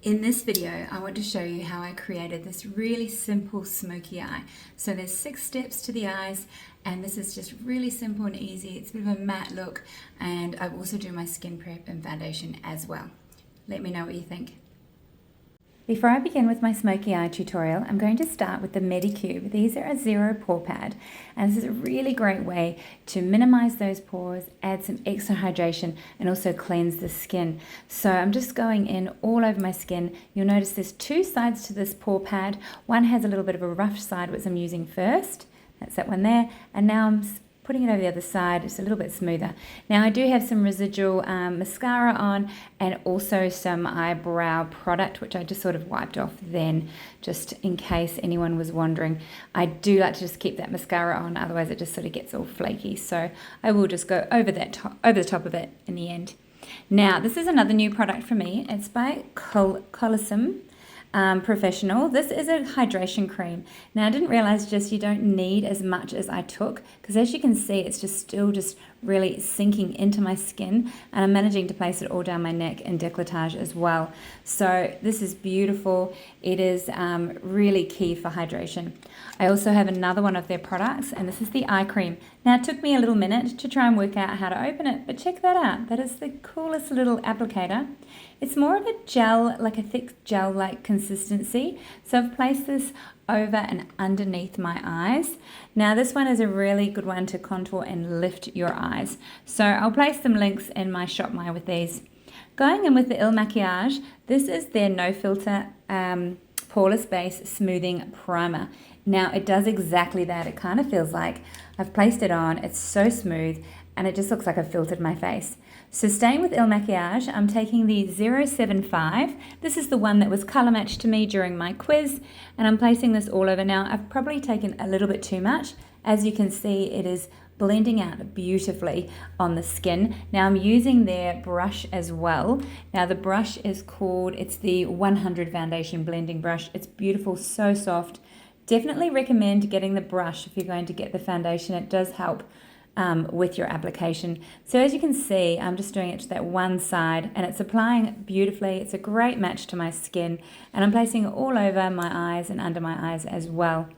In this video, I want to show you how I created this really simple smoky eye. So there's 6 steps to the eyes, and this is just really simple and easy. It's a bit of a matte look, and I also do my skin prep and foundation as well. Let me know what you think. Before I begin with my smoky eye tutorial, I'm going to start with the Medicube. These are a zero pore pad, and this is a really great way to minimize those pores, add some extra hydration, and also cleanse the skin. So I'm just going in all over my skin. You'll notice there's 2 sides to this pore pad. One has a little bit of a rough side, which I'm using first. That's that one there. And now I'm putting it over the other side. It's a little bit smoother. Now I do have some residual mascara on, and also some eyebrow product, which I just sort of wiped off then, just in case anyone was wondering. I do like to just keep that mascara on, otherwise it just sort of gets all flaky. So I will just go over the top of it in the end. Now this is another new product for me. It's by Collecim. Professional. This is a hydration cream. Now I didn't realize just you don't need as much as I took, because as you can see it's just still really sinking into my skin, and I'm managing to place it all down my neck and décolletage as well. So this is beautiful. It is really key for hydration. I also have another one of their products, and this is the eye cream. Now it took me a little minute to try and work out how to open it, but check that out. That is the coolest little applicator. It's more of a gel, like a thick gel-like consistency. So I've placed this over and underneath my eyes. Now this one is a really good one to contour and lift your eyes. So I'll place some links in my Shop My with these. Going in with the Il Makiage, this is their no filter poreless base smoothing primer. Now it does exactly that. It kind of feels like I've placed it on, it's so smooth, and it just looks like I've filtered my face. So staying with Il Makiage, I'm taking the 075. This is the one that was color matched to me during my quiz, and I'm placing this all over. Now I've probably taken a little bit too much. As you can see, it is blending out beautifully on the skin. Now I'm using their brush as well. Now the brush is called, it's the 100 foundation blending brush. It's beautiful, so soft. Definitely recommend getting the brush if you're going to get the foundation. It does help with your application. So as you can see, I'm just doing it to that one side, and it's applying beautifully. It's a great match to my skin, and I'm placing it all over my eyes and under my eyes as well.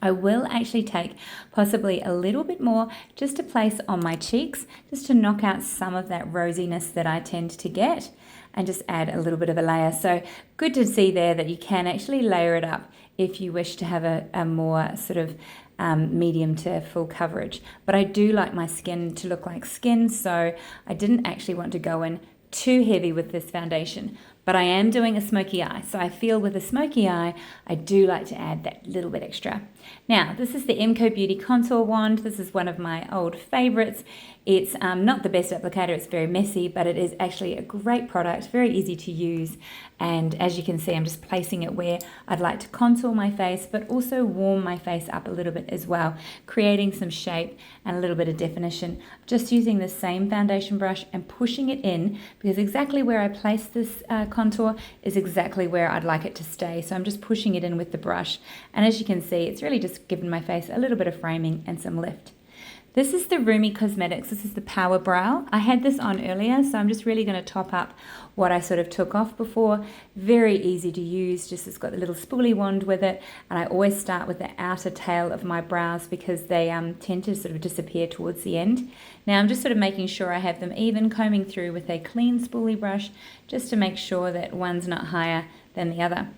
I will actually take possibly a little bit more just to place on my cheeks, just to knock out some of that rosiness that I tend to get, and just add a little bit of a layer. So good to see there that you can actually layer it up if you wish to have a more sort of medium to full coverage. But I do like my skin to look like skin, so I didn't actually want to go in too heavy with this foundation. But I am doing a smoky eye, so I feel with a smoky eye, I do like to add that little bit extra. Now, this is the MCO Beauty Contour Wand. This is one of my old favorites. It's not the best applicator, it's very messy, but it is actually a great product, very easy to use. And as you can see, I'm just placing it where I'd like to contour my face, but also warm my face up a little bit as well, creating some shape and a little bit of definition. Just using the same foundation brush and pushing it in, because exactly where I place this contour is exactly where I'd like it to stay. So I'm just pushing it in with the brush, and as you can see, it's really just giving my face a little bit of framing and some lift. This is the Rumi Cosmetics. This is the Power Brow. I had this on earlier, so I'm just really going to top up what I sort of took off before. Very easy to use, just it's got the little spoolie wand with it, and I always start with the outer tail of my brows because they tend to sort of disappear towards the end. Now I'm just sort of making sure I have them even, combing through with a clean spoolie brush just to make sure that one's not higher than the other.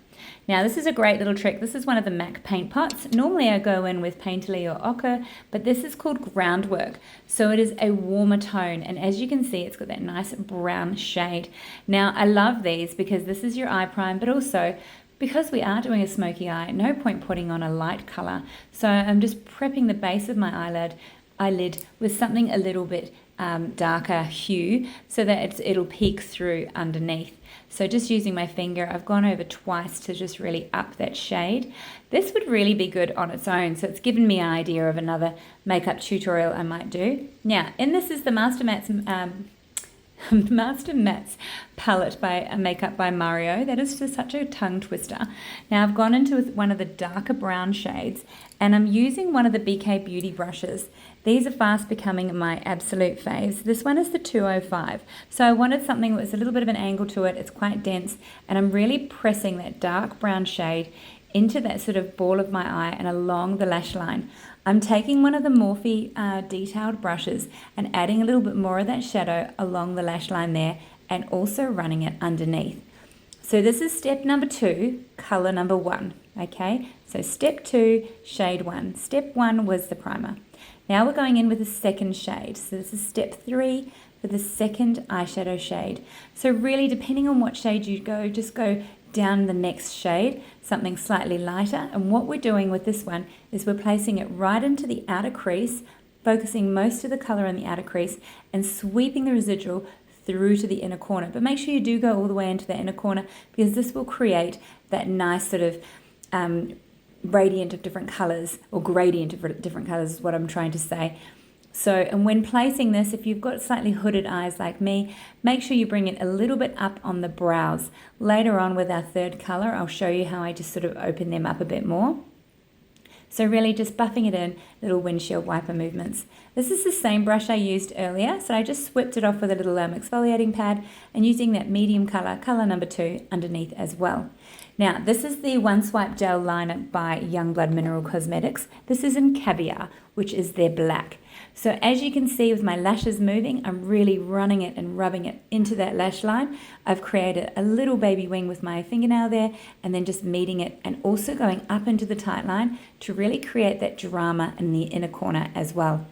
Now this is a great little trick. This is one of the MAC paint pots. Normally I go in with Painterly or Ochre, but this is called Groundwork. So it is a warmer tone, and as you can see, it's got that nice brown shade. Now I love these because this is your eye prime, but also because we are doing a smoky eye, no point putting on a light color. So I'm just prepping the base of my eyelid with something a little bit darker hue, so that it'll peek through underneath. So just using my finger, I've gone over twice to just really up that shade. This would really be good on its own, so it's given me an idea of another makeup tutorial I might do. Now, and this is the Master Matte's Master Mattes palette by Makeup by Mario. That is just such a tongue twister. Now I've gone into one of the darker brown shades, and I'm using one of the BK Beauty brushes. These are fast becoming my absolute faves. This one is the 205. So I wanted something that was a little bit of an angle to it. It's quite dense, and I'm really pressing that dark brown shade into that sort of ball of my eye and along the lash line. I'm taking one of the Morphe detailed brushes and adding a little bit more of that shadow along the lash line there, and also running it underneath. So this is step number 2, color number 1. Okay, so step 2, shade 1. Step 1 was the primer. Now we're going in with the second shade. So this is step 3 for the second eyeshadow shade. So really, depending on what shade you go, just go down the next shade, something slightly lighter. And what we're doing with this one is we're placing it right into the outer crease, focusing most of the color in the outer crease and sweeping the residual through to the inner corner. But make sure you do go all the way into the inner corner, because this will create that nice sort of radiant of different colors, or gradient of different colors is what I'm trying to say. So, and when placing this, if you've got slightly hooded eyes like me, make sure you bring it a little bit up on the brows. Later on with our third color, I'll show you how I just sort of open them up a bit more. So really just buffing it in, little windshield wiper movements. This is the same brush I used earlier, so I just swept it off with a little exfoliating pad and using that medium color, color number 2, underneath as well. Now, this is the One Swipe Gel Liner by Youngblood Mineral Cosmetics. This is in Caviar, which is their black. So as you can see with my lashes moving, I'm really running it and rubbing it into that lash line. I've created a little baby wing with my fingernail there, and then just meeting it and also going up into the tight line to really create that drama in the inner corner as well.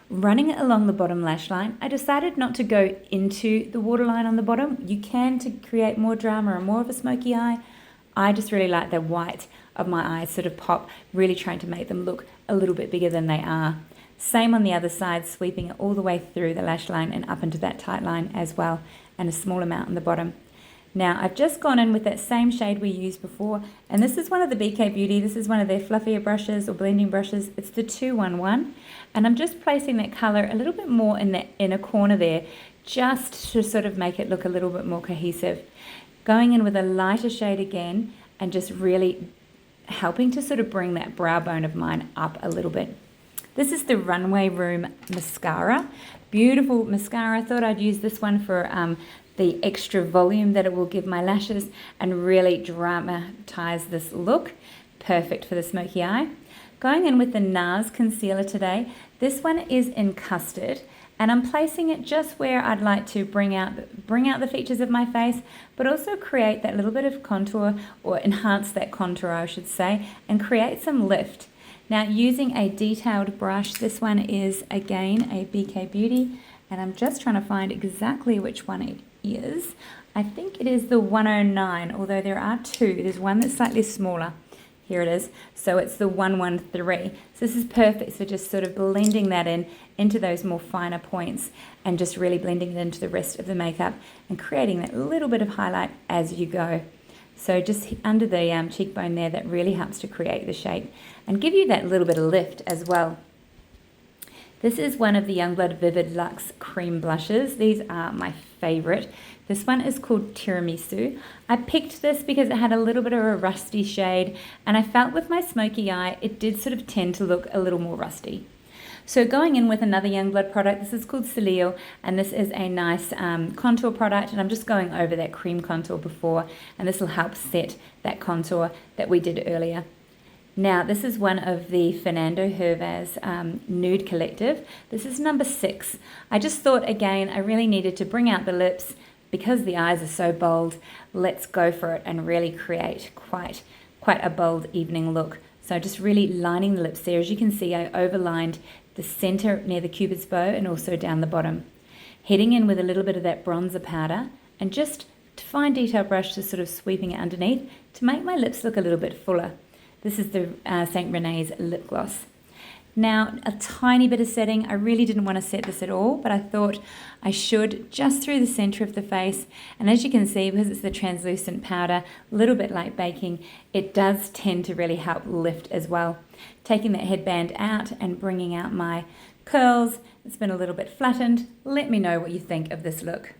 Running it along the bottom lash line, I decided not to go into the waterline on the bottom. You can to create more drama and more of a smoky eye. I just really like the white of my eyes sort of pop, really trying to make them look a little bit bigger than they are. Same on the other side, sweeping it all the way through the lash line and up into that tight line as well, and a small amount on the bottom. Now I've just gone in with that same shade we used before, and this is one of the BK Beauty. This is one of their fluffier brushes or blending brushes. It's the 211, and I'm just placing that color a little bit more in the inner corner there, just to sort of make it look a little bit more cohesive. Going in with a lighter shade again, and just really helping to sort of bring that brow bone of mine up a little bit. This is the Runway Room Mascara. Beautiful mascara. I thought I'd use this one for the extra volume that it will give my lashes and really dramatize this look. Perfect for the smoky eye. Going in with the NARS concealer today. This one is in Custard, and I'm placing it just where I'd like to bring out the features of my face, but also create that little bit of contour, or enhance that contour I should say, and create some lift. Now using a detailed brush, this one is again a BK Beauty, and I'm just trying to find exactly which one it is. I think it is the 109, although there are two. There's one that's slightly smaller. Here it is. So it's the 113. So this is perfect for just sort of blending that in into those more finer points, and just really blending it into the rest of the makeup and creating that little bit of highlight as you go. So just under the cheekbone there, that really helps to create the shape and give you that little bit of lift as well. This is one of the Youngblood Vivid Luxe Cream Blushes. These are my favorite. This one is called Tiramisu. I picked this because it had a little bit of a rusty shade, and I felt with my smoky eye, it did sort of tend to look a little more rusty. So going in with another Youngblood product, this is called Silk, and this is a nice contour product, and I'm just going over that cream contour before, and this will help set that contour that we did earlier. Now this is one of the Fernando Hervas Nude Collective. This is number 6. I just thought again I really needed to bring out the lips because the eyes are so bold. Let's go for it and really create quite a bold evening look. So just really lining the lips there. As you can see, I overlined the center near the Cupid's bow and also down the bottom. Heading in with a little bit of that bronzer powder, and just to fine detail brush, just sort of sweeping it underneath to make my lips look a little bit fuller. This is the St. Renee's lip gloss. Now, a tiny bit of setting. I really didn't want to set this at all, but I thought I should, just through the center of the face. And as you can see, because it's the translucent powder, a little bit like baking, it does tend to really help lift as well. Taking that headband out and bringing out my curls. It's been a little bit flattened. Let me know what you think of this look.